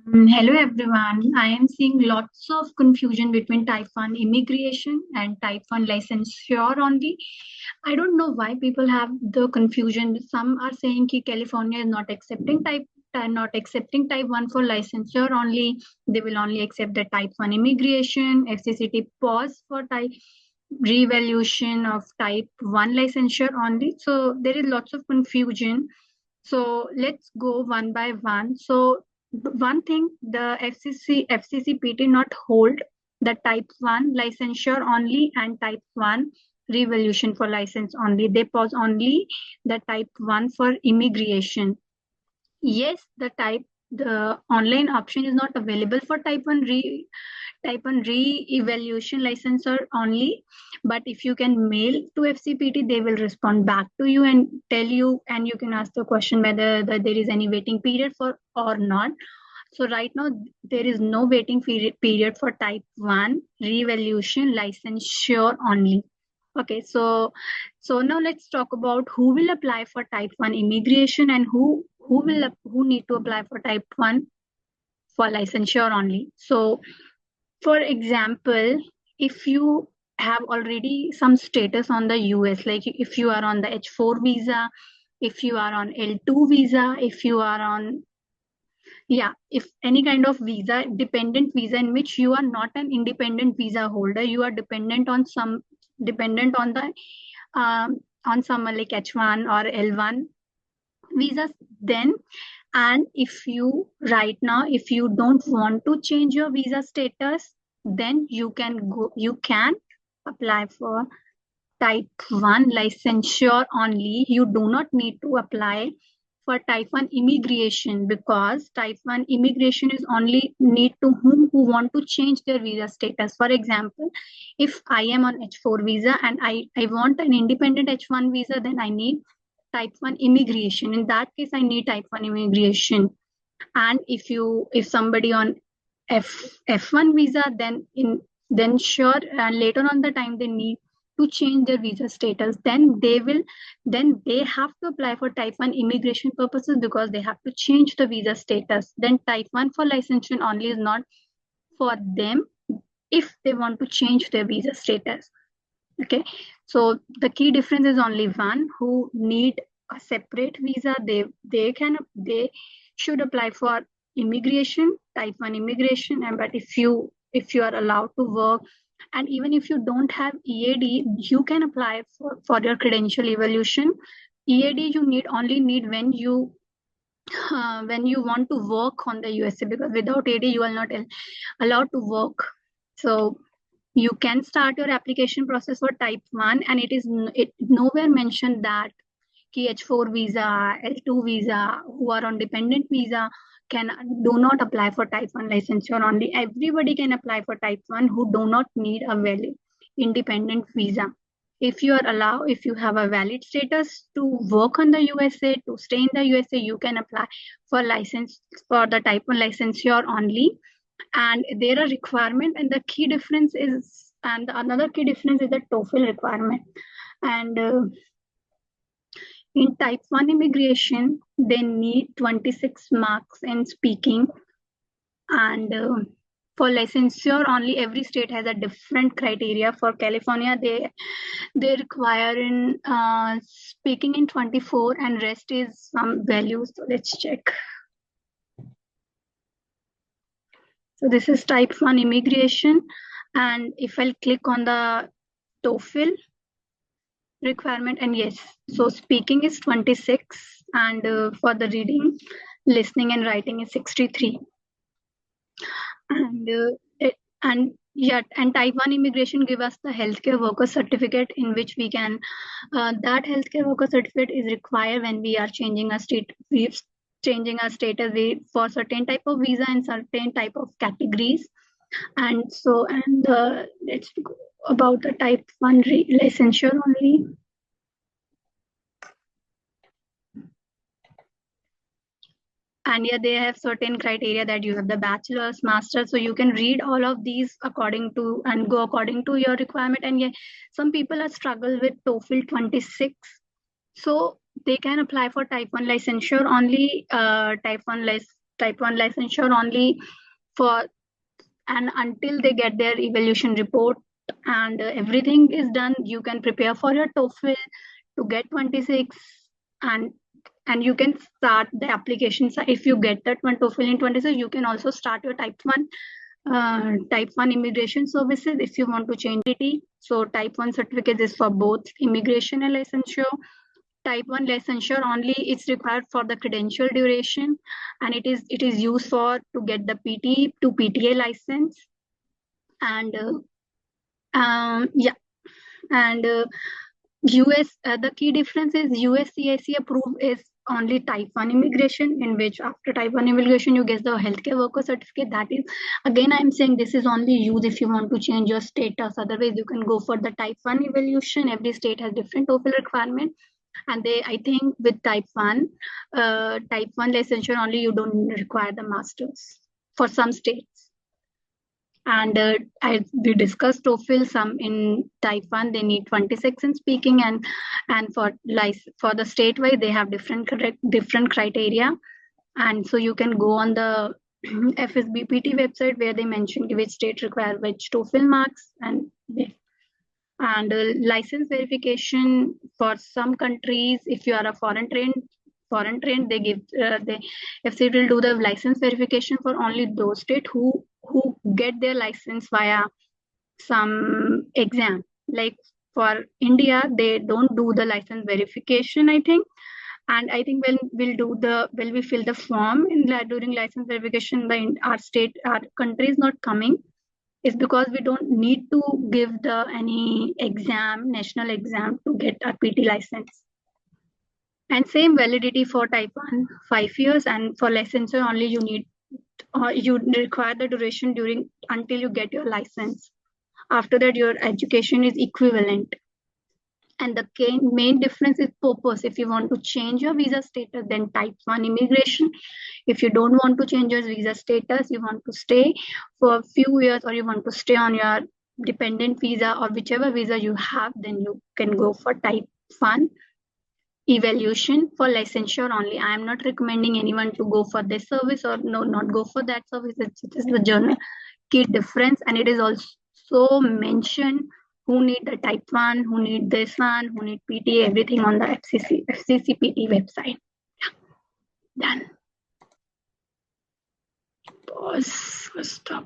Hello everyone. I am seeing lots of confusion between type 1 immigration and type 1 licensure only. I don't know why people have the confusion. Some are saying that California is not accepting type 1 for licensure only. They will only accept the type 1 immigration. FCCT pause for type revaluation of type 1 licensure only. So there is lots of confusion. So let's go one by one. So one thing, the FCCPT not hold the type 1 licensure only and type 1 revolution for license only. They pause only the type 1 for immigration. Yes, the online option is not available for type 1 re-evaluation licensor only, but if you can mail to FCPT, they will respond back to you and tell you, and you can ask the question whether there is any waiting period for or not. So right now there is no waiting period for type 1 re-evaluation licensure only. Okay, so now let's talk about who will apply for type 1 immigration and who need to apply for type 1 for licensure only. So for example, if you have already some status on the US, like if you are on the H4 visa, if you are on L2 visa, if you are on, if any kind of visa, dependent visa in which you are not an independent visa holder, you are dependent on the on some like H1 or L1 visas, then, and if you right now, if you don't want to change your visa status, then you can apply for type 1 licensure only. You do not need to apply for type 1 immigration, because type 1 immigration is only need to who want to change their visa status. For example, if I am on H4 visa and I want an independent H1 visa, then I need type 1 immigration. In that case, I need type 1 immigration. And if somebody on F1 visa, then sure, later on the time they need to change their visa status, then they have to apply for type 1 immigration purposes, because they have to change the visa status. Then type 1 for licensure only is not for them if they want to change their visa status. Okay, so the key difference is only one: who need a separate visa, they should apply for immigration, type 1 immigration. And but if you are allowed to work, and even if you don't have EAD, you can apply for your credential evolution. EAD you only need when you want to work on the USA, because without EAD you are not allowed to work. So you can start your application process for type 1, and it nowhere mentioned that H4 visa, L2 visa, who are on dependent visa do not apply for type 1 licensure only. Everybody can apply for type 1 who do not need a valid independent visa. If you have a valid status to work on the USA, to stay in the USA, you can apply for the type 1 licensure only. And there are requirement, and the key difference is, and another key difference is the TOEFL requirement. And in type 1 immigration, they need 26 marks in speaking. And for licensure only, every state has a different criteria. For California, they require in speaking in 24, and rest is some values. So let's check. So this is type 1 immigration. And if I'll click on the TOEFL requirement, and yes, so speaking is 26, and for the reading, listening and writing is 63. And type 1 immigration give us the healthcare worker certificate, in which we can that healthcare worker certificate is required when we are changing our status for certain type of visa and certain type of categories. And let's go about the type 1 licensure only. And yeah, they have certain criteria that you have the bachelor's, master's, so you can read all of these according to your requirement. And yeah, some people are struggle with TOEFL 26, so they can apply for type 1 licensure only. Type 1 type 1 licensure only for, and until they get their evaluation report and everything is done, you can prepare for your TOEFL to get 26, and you can start the application. So if you get that one TOEFL in 26, you can also start your type 1 immigration services if you want to change it. So type 1 certificate is for both immigration and licensure. Type 1 licensure only it's required for the credential duration, and it is used for to get the PT to PTA license. And yeah, and US, the key difference is USCIC approved is only type 1 immigration, in which after type 1 immigration you get the healthcare worker certificate. That is, again I'm saying, this is only used if you want to change your status. Otherwise you can go for the type 1 evaluation. Every state has different TOEFL requirement, and they, I think with type 1 licensure only, you don't require the masters for some states. And we discussed TOEFL. Some in type 1 they need 26 in speaking, and for the statewide they have different criteria. And so you can go on the FSBPT website where they mention which state require which TOEFL marks. And license verification for some countries, if you are a foreign trained, they give they FC will do the license verification for only those states who get their license via some exam. Like for India, they don't do the license verification, I think. And I think when we fill the form during license verification, by our country is not coming, is because we don't need to give any national exam to get a PT license. And same validity for type 1, 5 years, and for licensure only you require the duration until you get your license. After that, your education is equivalent. And the main difference is purpose. If you want to change your visa status, then type 1 immigration. If you don't want to change your visa status, you want to stay for a few years, or you want to stay on your dependent visa or whichever visa you have, then you can go for type 1 evaluation for licensure only. I am not recommending anyone to go for this service or not go for that service. It is the journal key difference, and it is also mentioned who need the type 1, who need this one, who need PT, everything on the FCCPT website. Done. Pause. Stop.